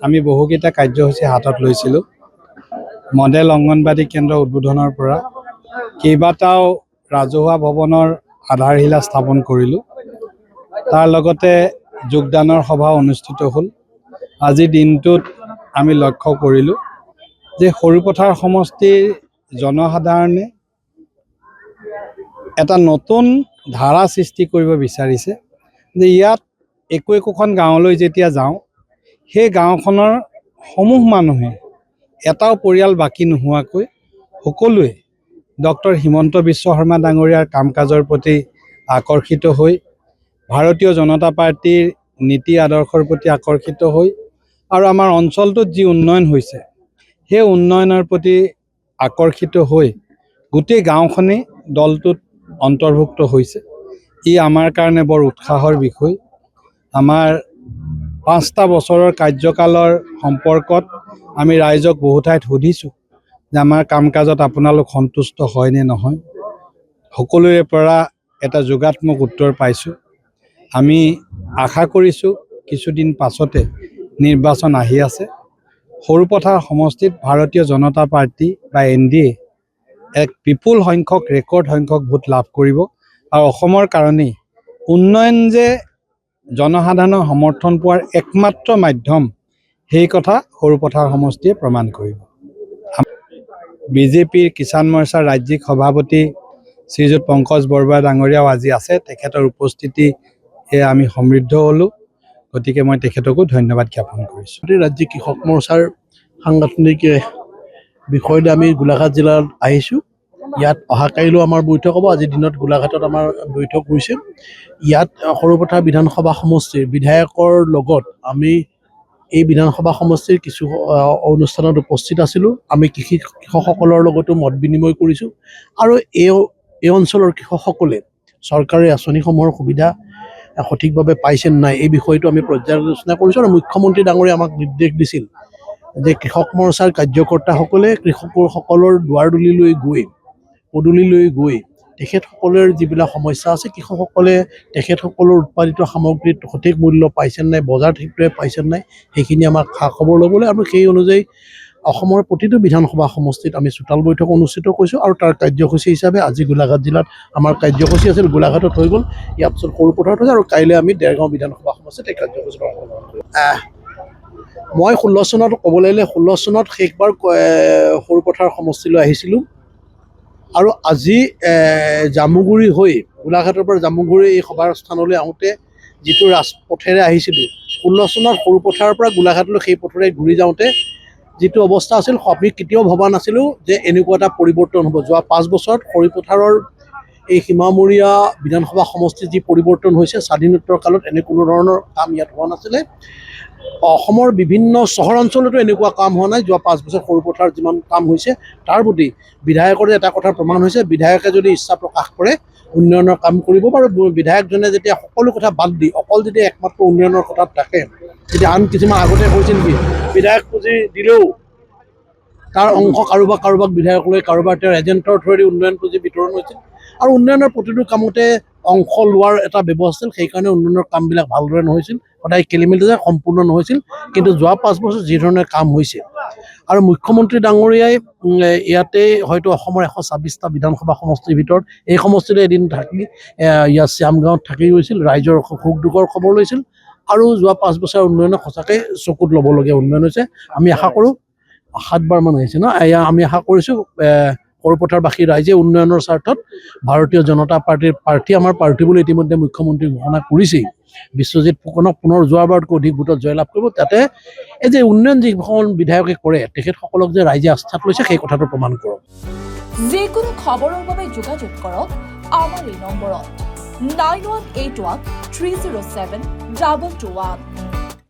আমি বহুকেইটা কাৰ্যসূচী হাতত লৈছিলোঁ। মডেল অংগনবাড়ী কেন্দ্ৰ উদ্বোধনৰ পৰা কেইবাটাও ৰাজহুৱা ভৱনৰ আধাৰশিলা স্থাপন কৰিলোঁ। তাৰ লগতে যোগদানৰ সভা অনুষ্ঠিত হ'ল। আজিৰ দিনটোত আমি লক্ষ্য কৰিলোঁ যে সৰুপথাৰ সমষ্টিৰ জনসাধাৰণে এটা নতুন ধাৰা সৃষ্টি কৰিব বিচাৰিছে যে ইয়াত একোখন গাঁৱলৈ যেতিয়া যাওঁ সেই গাঁওখনৰ সমূহ মানুহে এটাও পৰিয়াল বাকী নোহোৱাকৈ সকলোৱে ডক্টৰ হিমন্ত বিশ্ব শৰ্মা ডাঙৰীয়াৰ কাম কাজৰ প্ৰতি আকৰ্ষিত হৈ ভাৰতীয় জনতা পাৰ্টিৰ নীতি আদৰ্শৰ প্ৰতি আকৰ্ষিত হৈ আৰু আমাৰ অঞ্চলটোত যি উন্নয়ন হৈছে সেই উন্নয়নৰ প্ৰতি আকৰ্ষিত হৈ গোটেই গাঁওখনেই দলটোত অন্তৰ্ভুক্ত হৈছে। ই আমাৰ কাৰণে বৰ উৎসাহৰ বিষয়। আমাৰ 5টা বছৰৰ কাৰ্যকালৰ সম্পৰ্কত আমি ৰাইজক বহু ঠাইত সুধিছোঁ যে আমাৰ কাম কাজত আপোনালোক সন্তুষ্ট হয় নে নহয়। সকলোৰে পৰা এটা যোগাত্মক উত্তৰ পাইছোঁ। আমি আশা কৰিছোঁ কিছুদিন পাছতে নিৰ্বাচন আহি আছে। সৰুপথাৰ সমষ্টিত ভাৰতীয় জনতা পাৰ্টি বা NDA এক বিপুল সংখ্যক ৰেকৰ্ড সংখ্যক ভোট লাভ কৰিব আৰু অসমৰ কাৰণেই উন্নয়ন যে জনসাধাৰণৰ সমৰ্থন পোৱাৰ একমাত্ৰ মাধ্যম সেই কথা সৰুপথাৰ সমষ্টিয়ে প্ৰমাণ কৰিব। বিজেপিৰ কিষাণ মৰ্চাৰ ৰাজ্যিক সভাপতি শ্ৰীযুত পংকজ বৰুৱা ডাঙৰীয়াও আজি আছে। তেখেতৰ উপস্থিতি আমি সমৃদ্ধ হ'লোঁ। গতিকে মই তেখেতকো ধন্যবাদ জ্ঞাপন কৰিছোঁ। ৰাজ্যিক কৃষক মৰ্চাৰ সাংগঠনিক বিষয়ত আমি গোলাঘাট জিলাত আহিছোঁ। ইয়াত অহাকালিলৈও আমাৰ বৈঠক হ'ব। আজিৰ দিনত গোলাঘাটত আমাৰ বৈঠক হৈছে। ইয়াত সৰুপথাৰ বিধানসভা সমষ্টিৰ বিধায়কৰ লগত আমি এই বিধানসভা সমষ্টিৰ কিছু অনুষ্ঠানত উপস্থিত আছিলোঁ। আমি কৃষকসকলৰ লগতো মত বিনিময় কৰিছোঁ আৰু এই অঞ্চলৰ কৃষকসকলে চৰকাৰী আঁচনিসমূহৰ সুবিধা সঠিকভাৱে পাইছে নাই এই বিষয়টো আমি পৰ্যালোচনা কৰিছোঁ। আৰু মুখ্যমন্ত্ৰী ডাঙৰীয়াই আমাক নিৰ্দেশ দিছিল যে কৃষক মৰ্চাৰ কাৰ্যকৰ্তাসকলে কৃষকসকলৰ দুৱাৰদলিলৈ গৈ পদূলিলৈ গৈ তেখেতসকলৰ যিবিলাক সমস্যা আছে কৃষকসকলে তেখেতসকলৰ উৎপাদিত সামগ্ৰীত সঠিক মূল্য পাইছে নাই, বজাৰ ঠিকদৰে পাইছে নাই, সেইখিনি আমাক খা খবৰ ল'বলৈ আৰু সেই অনুযায়ী অসমৰ প্ৰতিটো বিধানসভা সমষ্টিত আমি চোতাল বৈঠক অনুষ্ঠিত কৰিছোঁ। আৰু তাৰ কাৰ্যসূচী হিচাপে আজি গোলাঘাট জিলাত আমাৰ কাৰ্যসূচী আছিল। গোলাঘাটত হৈ গ'ল, ইয়াৰ পিছত সৰুপথাৰত হৈছে আৰু কাইলৈ আমি দেৰগাঁও বিধানসভা সমষ্টিত এই কাৰ্যসূচী পালন কৰিম। মই 16 চনত ক'ব লাগিলে 16 চনত শেষবাৰ সৰুপথাৰ সমষ্টিলৈ আহিছিলোঁ আৰু আজি জামুগুৰি হৈ গোলাঘাটৰ পৰা জামুগুৰি এই সভাৰ স্থানলৈ আহোঁতে যিটো ৰাজপথেৰে আহিছিলোঁ 16 চনত সৰুপথাৰৰ পৰা গোলাঘাটলৈ সেই পথেৰে ঘূৰি যাওঁতে যিটো অৱস্থা আছিল আমি কেতিয়াও ভবা নাছিলোঁ যে এনেকুৱা এটা পৰিৱৰ্তন হ'ব। যোৱা 5 বছৰত সৰুপথাৰৰ এই সীমামূৰীয়া বিধানসভা সমষ্টিৰ যি পৰিৱৰ্তন হৈছে স্বাধীনোত্তৰ কালত এনে কোনো ধৰণৰ কাম ইয়াত হোৱা নাছিলে। অসমৰ বিভিন্ন চহৰ অঞ্চলতো এনেকুৱা কাম হোৱা নাই। যোৱা 5 বছৰ সৰুপথাৰ যিমান কাম হৈছে তাৰ প্ৰতি বিধায়কৰে এটা কথাৰ প্ৰমাণ হৈছে, বিধায়কে যদি ইচ্ছা প্ৰকাশ কৰে উন্নয়নৰ কাম কৰিব পাৰোঁ। বিধায়কজনে যেতিয়া সকলো কথা বাদ দি অকল যদি একমাত্ৰ উন্নয়নৰ কথাত থাকে, যেতিয়া আন কিছুমান আগতে কৈছিল নেকি বিধায়ক পুঁজি দিলেও তাৰ অংশ কাৰোবাক বিধায়কলৈ কাৰোবাৰ তেওঁৰ এজেণ্টৰ থ্ৰুৱেদি উন্নয়ন পুঁজি বিতৰণ হৈছিল আৰু উন্নয়নৰ প্ৰতিটো কামতে অংশ লোৱাৰ এটা ব্যৱস্থা আছিল। সেইকাৰণে উন্নয়নৰ কামবিলাক ভালদৰে নহৈছিল, সদায় খেলিমেলিৰে সম্পূৰ্ণ নহৈছিল। কিন্তু যোৱা 5 বছৰ যি ধৰণে কাম হৈছে আৰু মুখ্যমন্ত্ৰী ডাঙৰীয়াই ইয়াতে হয়তো অসমৰ 126টা বিধানসভা সমষ্টিৰ ভিতৰত এই সমষ্টিতে এদিন থাকি ইয়াত শ্যামগাঁৱত থাকি গৈছিল, ৰাইজৰ সুখ দুখৰ খবৰ লৈছিল আৰু যোৱা 5 বছৰ উন্নয়নক সঁচাকৈ চকুত ল'বলগীয়া উন্নয়ন হৈছে। আমি আশা কৰোঁ 7বাৰমান আহিছে ন, এয়া আমি আশা কৰিছোঁ সৰুপথাৰবাসী ৰাইজে উন্নয়নৰ স্বাৰ্থত ভাৰতীয় জনতা পাৰ্টিৰ প্ৰাৰ্থী আমাৰ প্ৰাৰ্থী বুলি ইতিমধ্যে মুখ্যমন্ত্ৰী ঘোষণা কৰিছেই বিশ্বজিৎ ফুকনক পুনৰ যোৱাবাৰতকৈ অধিক ভোটত জয়লাভ কৰিব। তাতে এই যে উন্নয়ন যিখন বিধায়কে কৰে তেখেতসকলক যে ৰাইজে আস্থাত লৈছে সেই কথাটো প্ৰমাণ কৰক। যিকোনো খবৰৰ বাবে যোগাযোগ কৰক আমাৰ এই নম্বৰত 9181 307 221।